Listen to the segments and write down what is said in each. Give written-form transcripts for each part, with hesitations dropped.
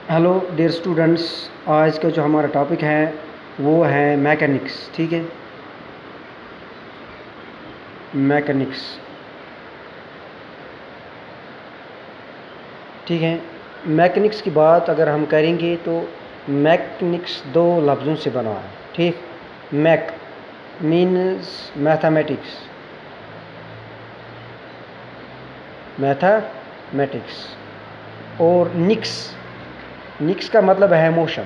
Hello dear students, आज का जो हमारा टॉपिक है वो है मैकेनिक्स। ठीक है, मैकेनिक्स। ठीक है, मैकेनिक्स की बात अगर हम करेंगे तो मैकेनिक्स दो लफ्ज़ों से बना है। ठीक, मैक मीन्स मैथमेटिक्स, मैथमेटिक्स, और निक्स का मतलब है मोशन।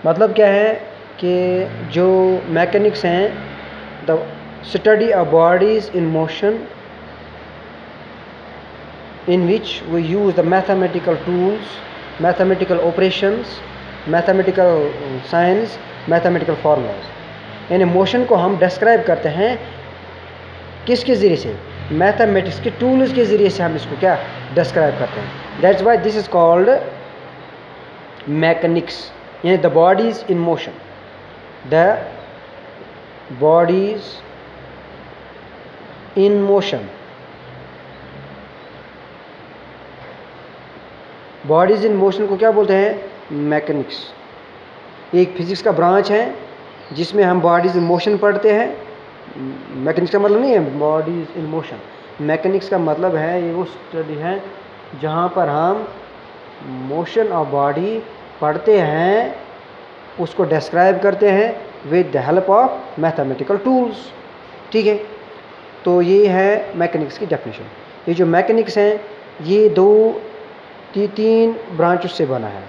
मतलब क्या है कि जो मैकेनिक्स हैं, the study of bodies in motion in which we use the mathematical tools, mathematical operations, mathematical science, mathematical formulas। यानी मोशन को हम डिस्क्राइब करते हैं किसके ज़रिए से? मैथमेटिक्स के टूल्स के ज़रिए से हम इसको क्या डिस्क्राइब करते हैं। That's why this is called mechanics, यानी the bodies in motion, the bodies in motion. Bodies in motion को क्या बोलते हैं? मैकेनिक्स। एक फिज़िक्स का ब्रांच है जिसमें हम बॉडीज़ इन मोशन पढ़ते हैं। मैकेनिक्स का मतलब नहीं है बॉडीज़ इन मोशन। मैकेनिक्स का मतलब है ये वो स्टडी है जहाँ पर हम मोशन ऑफ बॉडी पढ़ते हैं, उसको डिस्क्राइब करते हैं with the help of mathematical tools. ठीक है, तो ये है मैकेनिक्स की डेफिनेशन। ये जो मैकेनिक्स हैं ये तीन ब्रांचों से बना है।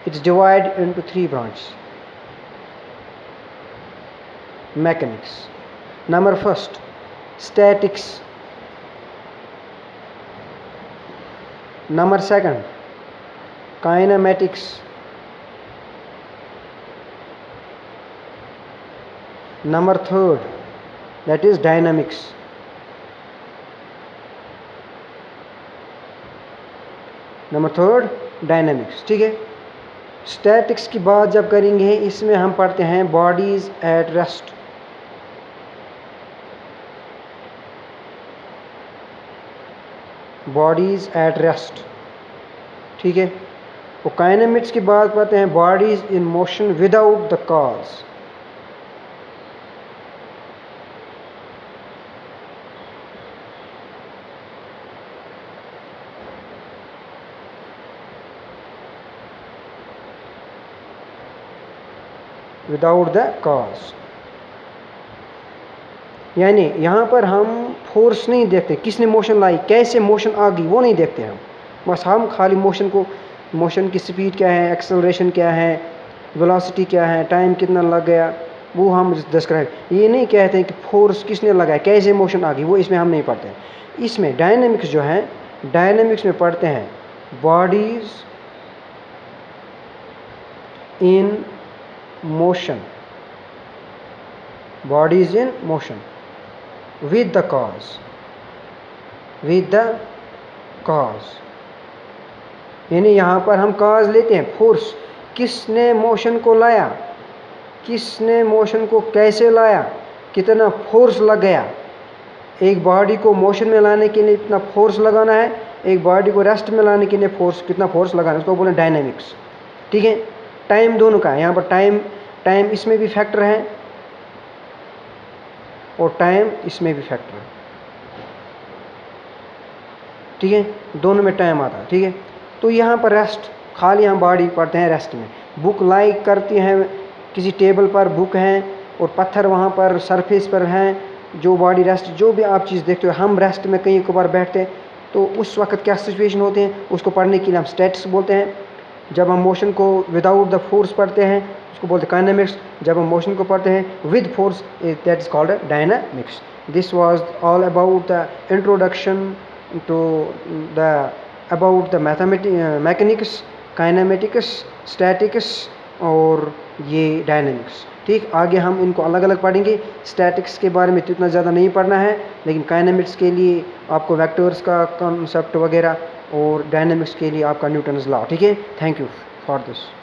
It's divide into 3 branch mechanics. Number first, statics. Number second, kinematics. Number third, that is dynamics. Number third, dynamics. ठीक है, स्टैटिक्स की बात जब करेंगे इसमें हम पढ़ते हैं bodies at rest. Bodies at rest. ठीक है, वो काइनेमिक्स की बात करते हैं bodies in motion without the cause. Without the cause, यानी यहाँ पर हम फोर्स नहीं देखते, किसने मोशन लाई, कैसे मोशन आ गई, वो नहीं देखते हम। बस हम खाली मोशन की स्पीड क्या है, एक्सेलरेशन क्या है, वेलोसिटी क्या है, टाइम कितना लग गया, वो हम डिस्क्राइब। ये नहीं कहते हैं कि फोर्स किसने लगाया, कैसे मोशन आ गई, वो इसमें हम नहीं पढ़ते हैं। इसमें डायनेमिक्स जो है, डायनेमिक्स में पढ़ते हैं bodies in motion, bodies in motion with the cause, with the cause। यानी यहाँ पर हम cause लेते हैं, फोर्स, किसने मोशन को लाया, किसने मोशन को कैसे लाया, कितना फोर्स लग गया। एक बॉडी को मोशन में लाने के लिए कितना फोर्स लगाना है, एक बॉडी को रेस्ट में लाने के लिए कितना फोर्स लगाना है, उसको बोलें डायनेमिक्स। ठीक है, टाइम दोनों का है, यहाँ पर टाइम इसमें भी फैक्टर है और टाइम इसमें भी फैक्टर है। ठीक है, दोनों में टाइम आता है। ठीक है, तो यहाँ पर रेस्ट, खाली हम बॉडी पढ़ते हैं रेस्ट में। बुक लाइक करती हैं, किसी टेबल पर बुक हैं और पत्थर वहाँ पर सरफेस पर हैं, जो बॉडी रेस्ट, जो भी आप चीज़ देखते हो, हम रेस्ट में कहीं एक बार बैठते हैं तो उस वक्त क्या सिचुएशन होते हैं, उसको पढ़ने के लिए हम स्टैटिक्स बोलते हैं। जब हम मोशन को विदाउट द फोर्स पढ़ते हैं उसको बोलते हैं काइनेमिक्स। जब हम मोशन को पढ़ते हैं with force, that is called dynamics. This was all about the introduction to the about the mechanics, kinematics, statics और ये डायनामिक्स। ठीक, आगे हम इनको अलग अलग पढ़ेंगे। स्टैटिक्स के बारे में तो इतना ज़्यादा नहीं पढ़ना है, लेकिन काइनेमिक्स के लिए आपको वेक्टर्स का कॉन्सेप्ट वगैरह, और डायनामिक्स के लिए आपका न्यूटन्स लॉ। ठीक है, थैंक यू फॉर दिस।